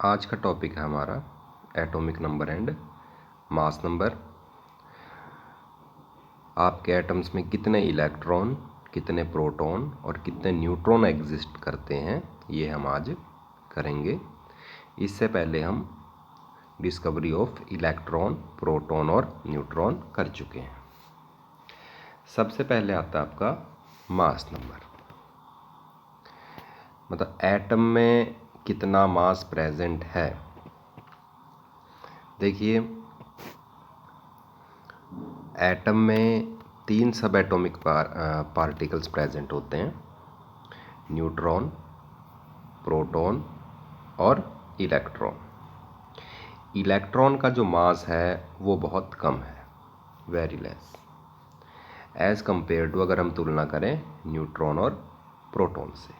आज का टॉपिक है हमारा atomic number and mass number. आपके एटम्स में कितने इलेक्ट्रॉन, कितने प्रोटॉन और कितने न्यूट्रॉन एग्जिस्ट करते हैं, ये हम आज करेंगे। इससे पहले हम डिस्कवरी ऑफ इलेक्ट्रॉन, प्रोटॉन और न्यूट्रॉन कर चुके हैं। सबसे पहले आता है आपका मास नंबर, मतलब एटम में कितना मास प्रेजेंट है। देखिए, एटम में 3 सब एटॉमिक पार्टिकल्स प्रेजेंट होते हैं, न्यूट्रॉन, प्रोटॉन और इलेक्ट्रॉन। इलेक्ट्रॉन का जो मास है वो बहुत कम है, very less, as compare to अगर हम तुलना करें न्यूट्रॉन और प्रोटॉन से।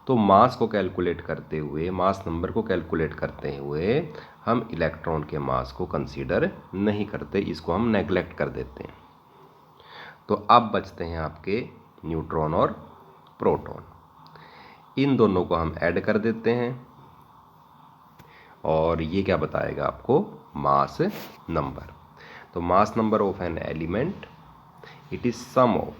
तो मास को कैलकुलेट करते हुए, मास नंबर को कैलकुलेट करते हुए हम इलेक्ट्रॉन के मास को कंसीडर नहीं करते, इसको हम नेग्लेक्ट कर देते हैं। तो अब बचते हैं आपके न्यूट्रॉन और प्रोटॉन। इन दोनों को हम ऐड कर देते हैं और ये क्या बताएगा आपको, मास नंबर। तो mass number of an element, it is sum of,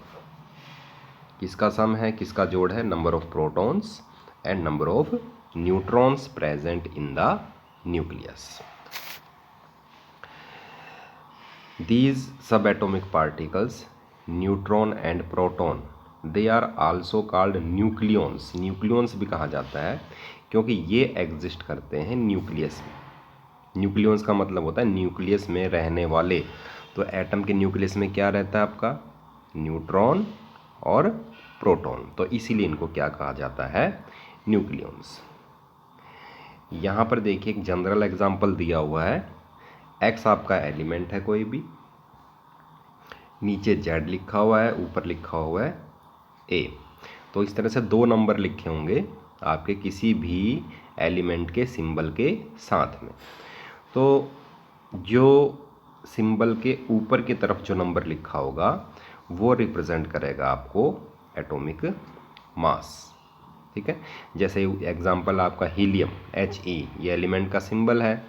किसका सम है, किसका जोड़ है, number of protons and number of neutrons present in the nucleus. These subatomic particles, neutron and proton, they are also called nucleons. Nucleons भी कहा जाता है क्योंकि ये एग्जिस्ट करते हैं न्यूक्लियस में। न्यूक्लियॉन्स का मतलब होता है न्यूक्लियस में रहने वाले। तो एटम के न्यूक्लियस में क्या रहता है आपका, न्यूट्रॉन और प्रोटॉन, तो इसीलिए इनको क्या कहा जाता है, न्यूक्लियॉन्स। यहाँ पर देखिए एक जनरल एग्जांपल दिया हुआ है। एक्स आपका एलिमेंट है कोई भी, नीचे जेड लिखा हुआ है, ऊपर लिखा हुआ है ए। तो इस तरह से 2 नंबर लिखे होंगे आपके किसी भी एलिमेंट के सिंबल के साथ में। तो जो सिंबल के ऊपर की तरफ जो नंबर लिखा होगा वो रिप्रेजेंट करेगा आपको एटॉमिक मास, ठीक है। जैसे एग्जांपल आपका हीलियम He, ये एलिमेंट का सिंबल है,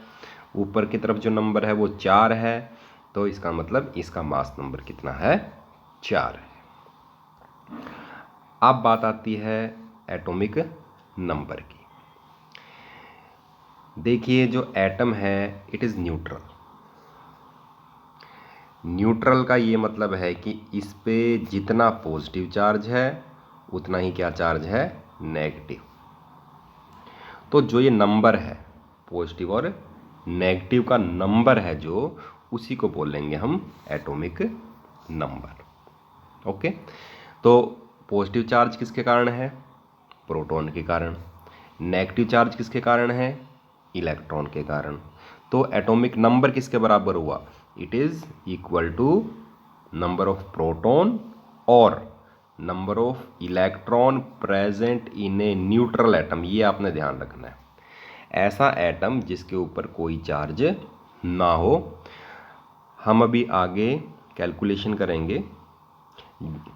ऊपर की तरफ जो नंबर है वो 4 है, तो इसका मतलब इसका मास नंबर कितना है, 4 है। अब बात आती है एटॉमिक नंबर की। देखिए जो एटम है इट इज़ न्यूट्रल। न्यूट्रल का ये मतलब है कि इस पे जितना पॉजिटिव चार्ज है उतना ही क्या चार्ज है, नेगेटिव। तो जो ये नंबर है, पॉजिटिव और नेगेटिव का नंबर है जो, उसी को बोलेंगे हम एटॉमिक नंबर। ओके, तो पॉजिटिव चार्ज किसके कारण है, प्रोटॉन के कारण। नेगेटिव चार्ज किसके कारण है, इलेक्ट्रॉन के कारण। तो एटॉमिक नंबर किसके बराबर हुआ, it is equal to number of proton और number of electron present in a neutral atom. ये आपने ध्यान रखना है, ऐसा एटम जिसके ऊपर कोई चार्ज ना हो। हम अभी आगे कैलकुलेशन करेंगे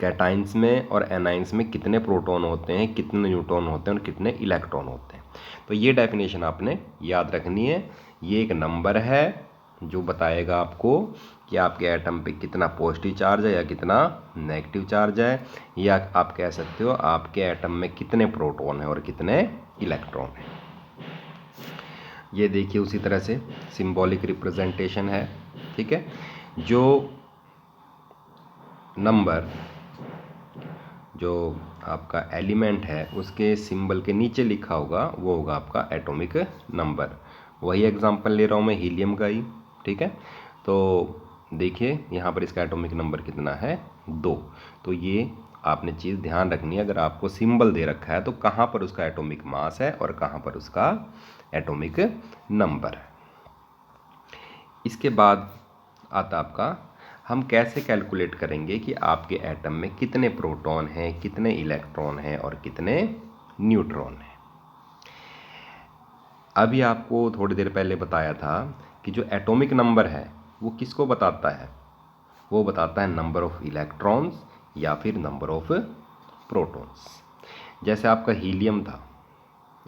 कैटाइंस में और एनाइंस में कितने प्रोटॉन होते हैं, कितने न्यूट्रॉन होते हैं और कितने इलेक्ट्रॉन होते हैं। तो ये डेफिनेशन आपने याद रखनी है। ये एक नंबर है जो बताएगा आपको कि आपके एटम पे कितना पॉजिटिव चार्ज है या कितना नेगेटिव चार्ज है, या आप कह सकते हो आपके एटम में कितने प्रोटॉन है और कितने इलेक्ट्रॉन हैं। ये देखिए उसी तरह से सिंबॉलिक रिप्रेजेंटेशन है, ठीक है। जो नंबर, जो आपका एलिमेंट है उसके सिंबल के नीचे लिखा होगा वो होगा आपका एटॉमिक नंबर। वही एग्जांपल ले रहा हूँ मैं हीलियम का ही, ठीक है। तो देखिए यहाँ पर इसका एटॉमिक नंबर कितना है, 2। तो ये आपने चीज़ ध्यान रखनी है, अगर आपको सिंबल दे रखा है तो कहाँ पर उसका एटॉमिक मास है और कहाँ पर उसका एटॉमिक नंबर है। इसके बाद आता आपका, हम कैसे कैलकुलेट करेंगे कि आपके एटम में कितने प्रोटॉन हैं, कितने इलेक्ट्रॉन हैं और कितने न्यूट्रॉन हैं। अभी आपको थोड़ी देर पहले बताया था कि जो एटॉमिक नंबर है वो किसको बताता है, वो बताता है नंबर ऑफ इलेक्ट्रॉन्स या फिर नंबर ऑफ प्रोटॉन्स। जैसे आपका हीलियम था,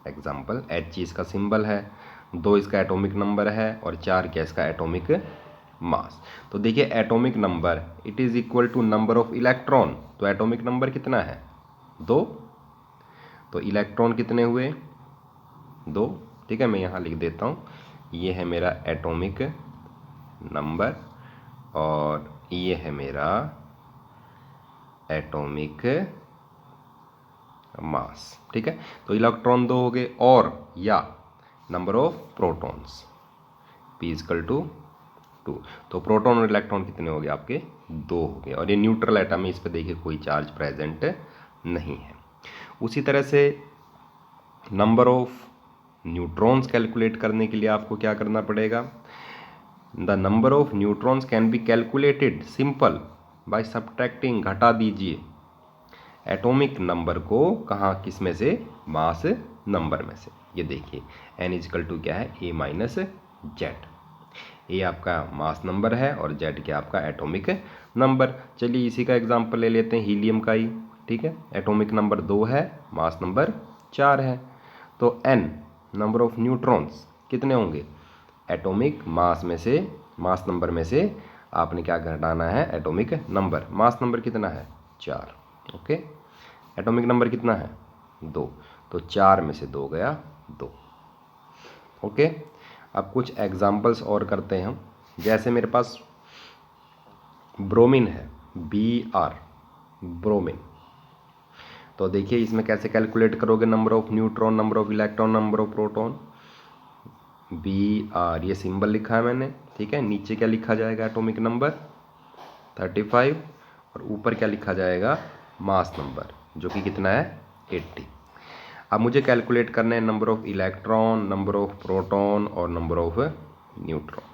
एग्जाम्पल, H इसका सिंबल है, 2 इसका एटॉमिक नंबर है और 4 क्या इसका एटॉमिक मास। तो देखिए atomic number it is equal to number of electron, तो एटॉमिक नंबर कितना है 2, तो इलेक्ट्रॉन कितने हुए 2। ठीक है, मैं यहाँ लिख देता हूँ, ये है मेरा एटॉमिक नंबर और ये है मेरा एटॉमिक मास। ठीक है, तो इलेक्ट्रॉन 2 हो गए, और या number of protons P equal to 2, तो प्रोटॉन और इलेक्ट्रॉन कितने हो गए आपके 2 हो गए, और ये न्यूट्रल एटम है, इस पर देखिए कोई चार्ज प्रेजेंट नहीं है। उसी तरह से नंबर ऑफ न्यूट्रॉन्स कैलकुलेट करने के लिए आपको क्या करना पड़ेगा, the number of neutrons can be calculated simple by subtracting, घटा दीजिए एटॉमिक नंबर को कहाँ किस में से, मास नंबर में से। ये देखिए n इजकल टू क्या है a माइनस जेड, ए आपका मास नंबर है और जेड क्या आपका एटॉमिक नंबर। चलिए इसी का एग्जांपल ले लेते हैं हीलियम का ही। ठीक है, एटॉमिक नंबर 2 है, मास नंबर 4 है, तो n नंबर ऑफ न्यूट्रॉन्स कितने होंगे, एटॉमिक मास में से, मास नंबर में से आपने क्या घटाना है एटॉमिक नंबर। मास नंबर कितना है 4, ओके, एटॉमिक नंबर कितना है 2, तो 4 में से 2 गया 2। ओके, अब कुछ एग्जाम्पल्स और करते हैं हम। जैसे मेरे पास ब्रोमीन है, Br ब्रोमीन, तो देखिए इसमें कैसे कैलकुलेट करोगे number of neutron, number of electron, number of proton. Br ये सिंबल लिखा है मैंने, ठीक है, नीचे क्या लिखा जाएगा एटॉमिक नंबर 35 और ऊपर क्या लिखा जाएगा मास नंबर जो कि कितना है 80। अब मुझे कैलकुलेट करना है number of electron, number of proton और नंबर ऑफ न्यूट्रॉन।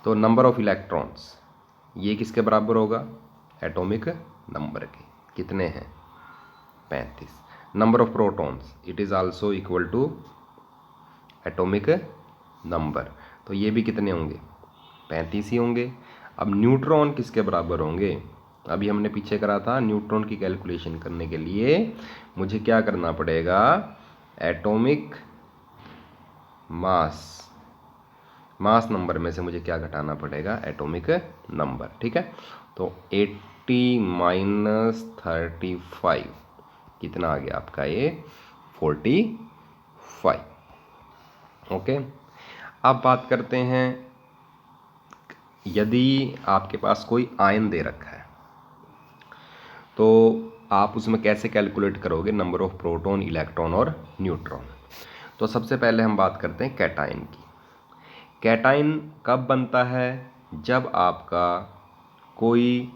तो नंबर ऑफ इलेक्ट्रॉन्स ये किसके बराबर होगा, एटॉमिक नंबर के, कितने हैं 35। Number of protons it is also equal to atomic number, तो ये भी कितने होंगे 35 ही होंगे। अब न्यूट्रॉन किसके बराबर होंगे, अभी हमने पीछे करा था, न्यूट्रॉन की कैलकुलेशन करने के लिए मुझे क्या करना पड़ेगा, एटॉमिक मास, मास नंबर में से मुझे क्या घटाना पड़ेगा एटॉमिक नंबर। ठीक है, तो 80 माइनस 35 कितना आ गया आपका ये 45। ओके, अब बात करते हैं, यदि आपके पास कोई आयन दे रखा है तो आप उसमें कैसे कैलकुलेट करोगे नंबर ऑफ प्रोटॉन, इलेक्ट्रॉन और न्यूट्रॉन। तो सबसे पहले हम बात करते हैं कैटायन की। कैटायन कब बनता है, जब आपका कोई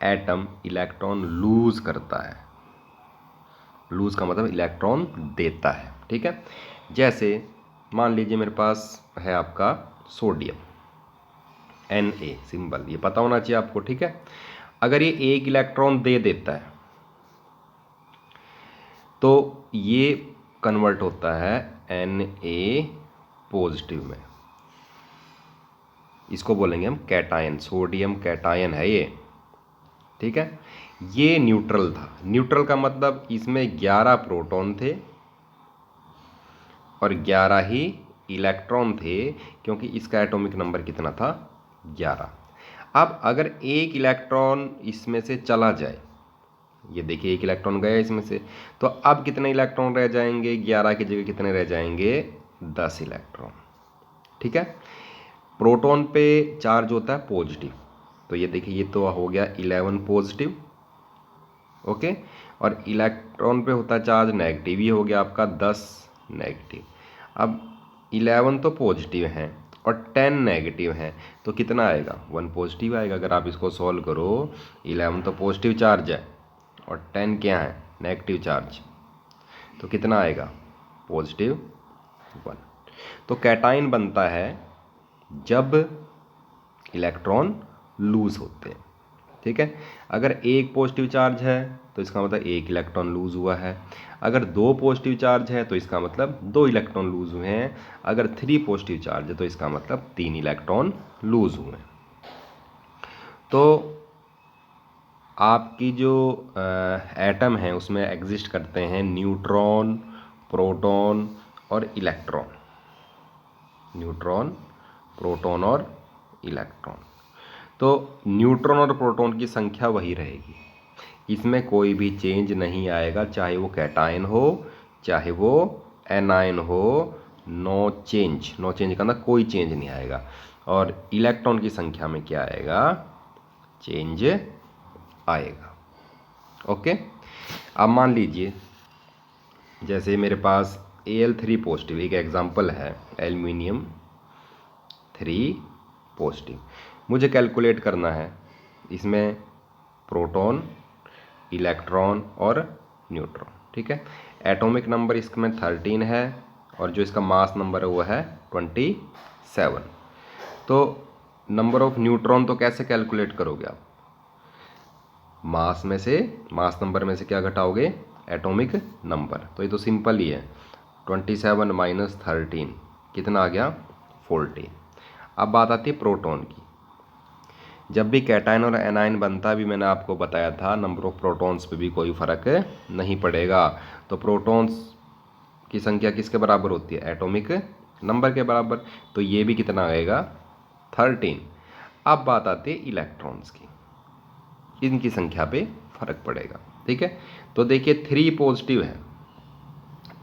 एटम इलेक्ट्रॉन लूज करता है, लूज का मतलब इलेक्ट्रॉन देता है। ठीक है, जैसे मान लीजिए मेरे पास है आपका सोडियम, Na सिंबल, ये पता होना चाहिए आपको। ठीक है, अगर ये एक इलेक्ट्रॉन दे देता है तो ये कन्वर्ट होता है Na पॉजिटिव में, इसको बोलेंगे हम कैटायन, सोडियम कैटायन है ये। ठीक है, ये न्यूट्रल था, न्यूट्रल का मतलब इसमें 11 प्रोटॉन थे और 11 ही इलेक्ट्रॉन थे, क्योंकि इसका एटॉमिक नंबर कितना था 11। अब अगर एक इलेक्ट्रॉन इसमें से चला जाए, ये देखिए एक इलेक्ट्रॉन गया इसमें से, तो अब कितने इलेक्ट्रॉन रह जाएंगे, 11 की जगह कितने रह जाएंगे 10 इलेक्ट्रॉन। ठीक है, प्रोटॉन पे चार्ज होता है पॉजिटिव, तो ये देखिए ये तो हो गया 11 पॉजिटिव, ओके, और इलेक्ट्रॉन पे होता है चार्ज नेगेटिव, ये हो गया आपका 10 नेगेटिव। अब 11 तो पॉजिटिव हैं और 10 नेगेटिव हैं, तो कितना आएगा 1 पॉजिटिव आएगा। अगर आप इसको सॉल्व करो, 11 तो पॉजिटिव चार्ज है और 10 क्या है नेगेटिव चार्ज, तो कितना आएगा पॉजिटिव 1। तो कैटायन बनता है जब इलेक्ट्रॉन लूज होते हैं। ठीक है, अगर एक पॉजिटिव चार्ज है तो इसका मतलब एक इलेक्ट्रॉन लूज हुआ है, अगर 2 पॉजिटिव चार्ज है तो इसका मतलब 2 इलेक्ट्रॉन लूज हुए हैं, अगर 3 पॉजिटिव चार्ज है तो इसका मतलब 3 इलेक्ट्रॉन लूज हुए हैं। तो आपकी जो एटम है उसमें एग्जिस्ट करते हैं न्यूट्रॉन, प्रोटॉन और इलेक्ट्रॉन, न्यूट्रॉन, प्रोटॉन और इलेक्ट्रॉन। तो न्यूट्रॉन और प्रोटॉन की संख्या वही रहेगी, इसमें कोई भी चेंज नहीं आएगा, चाहे वो कैटायन हो चाहे वो एनायन हो, नो चेंज। नो चेंज का मतलब कोई चेंज नहीं आएगा। और इलेक्ट्रॉन की संख्या में क्या आएगा, चेंज आएगा। ओके, अब मान लीजिए जैसे मेरे पास Al3 पॉजिटिव, एक एग्जांपल है एल्यूमिनियम 3 पॉजिटिव, मुझे कैलकुलेट करना है इसमें प्रोटॉन, इलेक्ट्रॉन और न्यूट्रॉन। ठीक है, एटॉमिक नंबर इसमें 13 है और जो इसका मास नंबर है वो है 27। तो नंबर ऑफ न्यूट्रॉन तो कैसे कैलकुलेट करोगे आप, मास में से, मास नंबर में से क्या घटाओगे, एटॉमिक नंबर। तो ये तो सिंपल ही है, 27 माइनस 13 कितना आ गया, 14। अब बात आती है प्रोटॉन की। जब भी कैटायन और एनायन बनता है, भी मैंने आपको बताया था, नंबर ऑफ प्रोटॉन्स पे भी कोई फर्क नहीं पड़ेगा। तो प्रोटॉन्स की संख्या किसके बराबर होती है, एटॉमिक नंबर के बराबर। तो ये भी कितना आएगा, 13। अब बात आती है इलेक्ट्रॉन्स की, इनकी संख्या पे फर्क पड़ेगा। ठीक है, तो देखिए 3 पॉजिटिव है,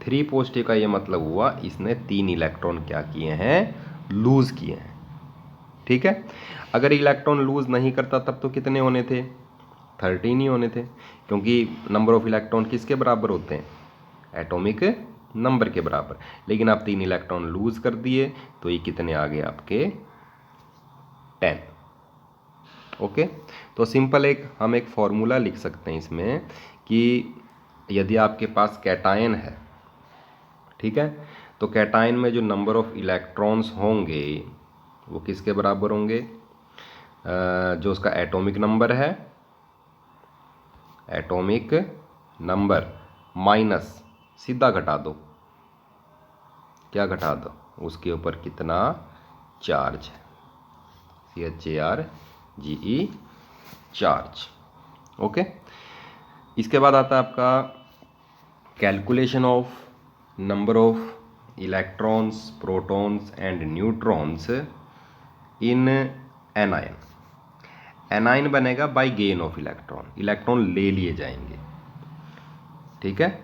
3 पॉजिटिव का ये मतलब हुआ इसने 3 इलेक्ट्रॉन क्या किए हैं, लूज किए हैं। ठीक है, अगर इलेक्ट्रॉन लूज नहीं करता तब तो कितने होने थे, 13 ही होने थे, क्योंकि नंबर ऑफ इलेक्ट्रॉन किसके बराबर होते हैं, एटॉमिक नंबर के बराबर। लेकिन आप 3 इलेक्ट्रॉन लूज कर दिए तो ये कितने आ गए आपके, 10। ओके, तो सिंपल हम एक फॉर्मूला लिख सकते हैं इसमें कि यदि आपके पास कैटायन है, ठीक है, तो कैटायन में जो नंबर ऑफ इलेक्ट्रॉन्स होंगे वो किसके बराबर होंगे, जो उसका एटॉमिक नंबर है, एटॉमिक नंबर माइनस, सीधा घटा दो, क्या घटा दो, उसके ऊपर कितना चार्ज है, CHARGE, चार्ज। ओके, इसके बाद आता है आपका calculation of number of electrons, protons and neutrons in anion. Anion बनेगा by gain of electron, electron ले लिए जाएंगे। ठीक है,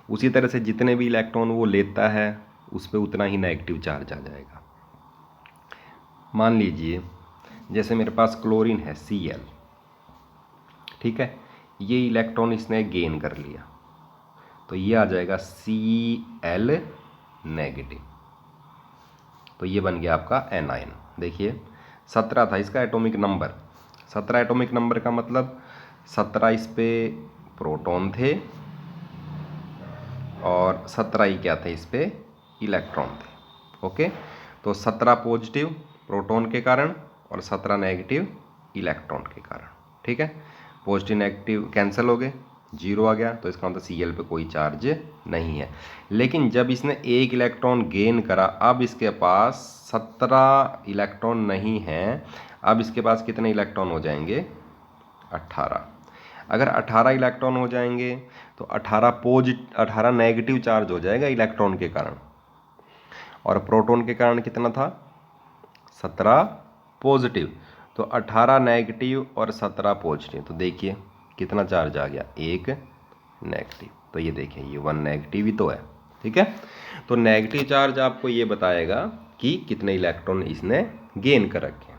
उसी तरह से जितने भी इलेक्ट्रॉन वो लेता है उस पर उतना ही नेगेटिव चार्ज आ जाएगा। मान लीजिए जैसे मेरे पास क्लोरीन है Cl, ठीक है, ये इलेक्ट्रॉन इसने गेन कर लिया तो ये आ जाएगा Cl नेगेटिव, तो ये बन गया आपका एनायन। देखिए 17 था इसका एटॉमिक नंबर, 17 एटॉमिक नंबर का मतलब 17 इस पे प्रोटॉन थे और 17 ही क्या थे, इस पे इलेक्ट्रॉन थे। ओके, तो 17 पॉजिटिव प्रोटॉन के कारण और 17 नेगेटिव इलेक्ट्रॉन के कारण। ठीक है, पॉजिटिव नेगेटिव कैंसिल हो गए, 0 आ गया, तो इसका मतलब Cl पे कोई चार्ज नहीं है। लेकिन जब इसने एक इलेक्ट्रॉन गेन करा, अब इसके पास 17 इलेक्ट्रॉन नहीं हैं, अब इसके पास कितने इलेक्ट्रॉन हो जाएंगे, 18। अगर 18 इलेक्ट्रॉन हो जाएंगे तो 18 नेगेटिव चार्ज हो जाएगा इलेक्ट्रॉन के कारण, और प्रोटॉन के कारण कितना था, 17 पॉजिटिव। तो 18 नेगेटिव और 17 पॉजिटिव, तो देखिए कितना चार्ज आ गया, 1 नेगेटिव। तो ये देखिए ये 1 नेगेटिव ही तो है। ठीक है, तो नेगेटिव चार्ज आपको ये बताएगा कि कितने इलेक्ट्रॉन इसने गेन कर रखे हैं।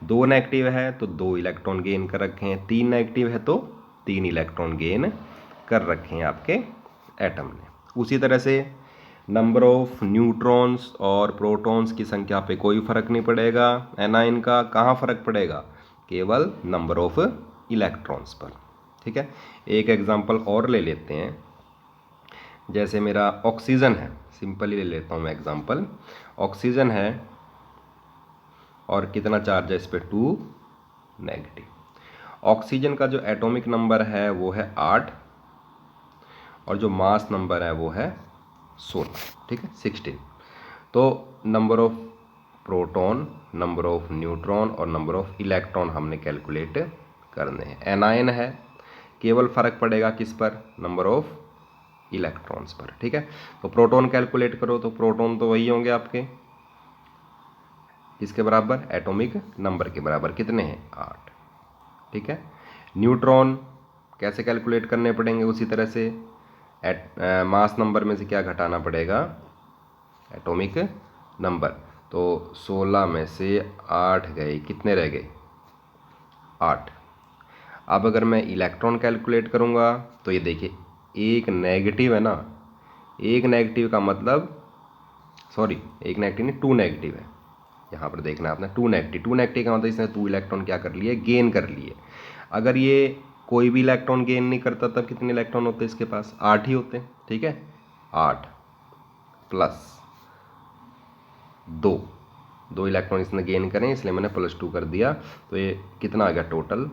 2 नेगेटिव है तो 2 इलेक्ट्रॉन गेन कर रखे हैं, 3 नेगेटिव है तो 3 इलेक्ट्रॉन गेन कर रखे हैं आपके एटम ने। उसी तरह से नंबर ऑफ न्यूट्रॉन्स और प्रोटॉन्स की संख्या पे कोई फर्क नहीं पड़ेगा एनायन का। कहाँ फर्क पड़ेगा, केवल नंबर ऑफ इलेक्ट्रॉन्स पर। ठीक है, एक एग्जांपल और ले लेते हैं, जैसे मेरा ऑक्सीजन है, सिंपली ले लेता हूँ मैं एग्जांपल। ऑक्सीजन है और कितना चार्ज है इस पर, 2 नेगेटिव। ऑक्सीजन का जो एटॉमिक नंबर है वो है 8 और जो मास नंबर है वो है 16। ठीक है, 16। तो number of proton, number of neutron और नंबर ऑफ इलेक्ट्रॉन हमने कैलकुलेट करने हैं। एनायन है, केवल फर्क पड़ेगा किस पर, नंबर ऑफ इलेक्ट्रॉन्स पर। ठीक है, तो प्रोटॉन कैलकुलेट करो तो प्रोटॉन तो वही होंगे आपके किसके बराबर, एटॉमिक नंबर के बराबर। कितने हैं, 8। ठीक है, न्यूट्रॉन कैसे कैलकुलेट करने पड़ेंगे, उसी तरह से मास नंबर में से क्या घटाना पड़ेगा, एटॉमिक नंबर। तो 16 में से 8 गए, कितने रह गए, 8। अब अगर मैं इलेक्ट्रॉन कैलकुलेट करूँगा तो ये देखिए एक नेगेटिव है ना, एक नेगेटिव का मतलब, सॉरी एक नेगेटिव नहीं, 2 नेगेटिव है, यहाँ पर देखना है आपने, 2 नेगेटिव। 2 नेगेटिव का मतलब इसने 2 इलेक्ट्रॉन क्या कर लिए, गेन कर लिए। अगर ये कोई भी इलेक्ट्रॉन गेन नहीं करता तब कितने इलेक्ट्रॉन होते इसके पास, 8 ही होते हैं। ठीक है, 8 प्लस 2 इलेक्ट्रॉन इसने गेन करें इसलिए मैंने +2 कर दिया, तो ये कितना आ गया टोटल,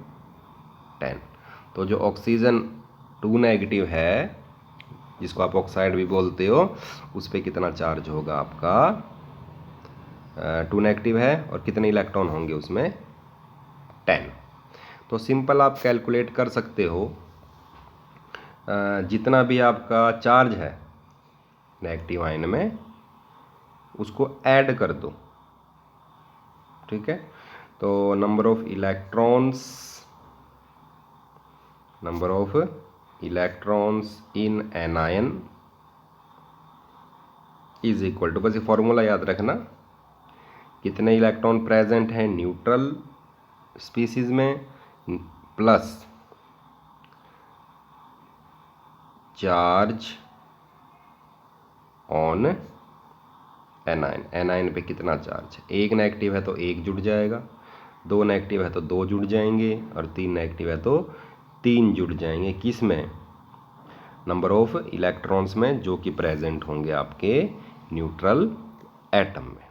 10। तो जो ऑक्सीजन 2 नेगेटिव है, जिसको आप ऑक्साइड भी बोलते हो, उस पर कितना चार्ज होगा आपका, 2 नेगेटिव है, और कितने इलेक्ट्रॉन होंगे उसमें, 10। तो सिंपल आप कैलकुलेट कर सकते हो, जितना भी आपका चार्ज है नेगेटिव आयन में उसको ऐड कर दो। ठीक है, तो number of electrons in an ion is equal to, बस ये फॉर्मूला याद रखना, कितने इलेक्ट्रॉन प्रेजेंट हैं न्यूट्रल स्पीसीज में प्लस चार्ज ऑन एनायन पे कितना चार्ज है। एक नेगेटिव है तो एक जुड़ जाएगा, 2 नेगेटिव है तो 2 जुड़ जाएंगे, और 3 नेगेटिव है तो 3 जुड़ जाएंगे। किस में, नंबर ऑफ इलेक्ट्रॉन्स में जो कि प्रेजेंट होंगे आपके न्यूट्रल एटम में।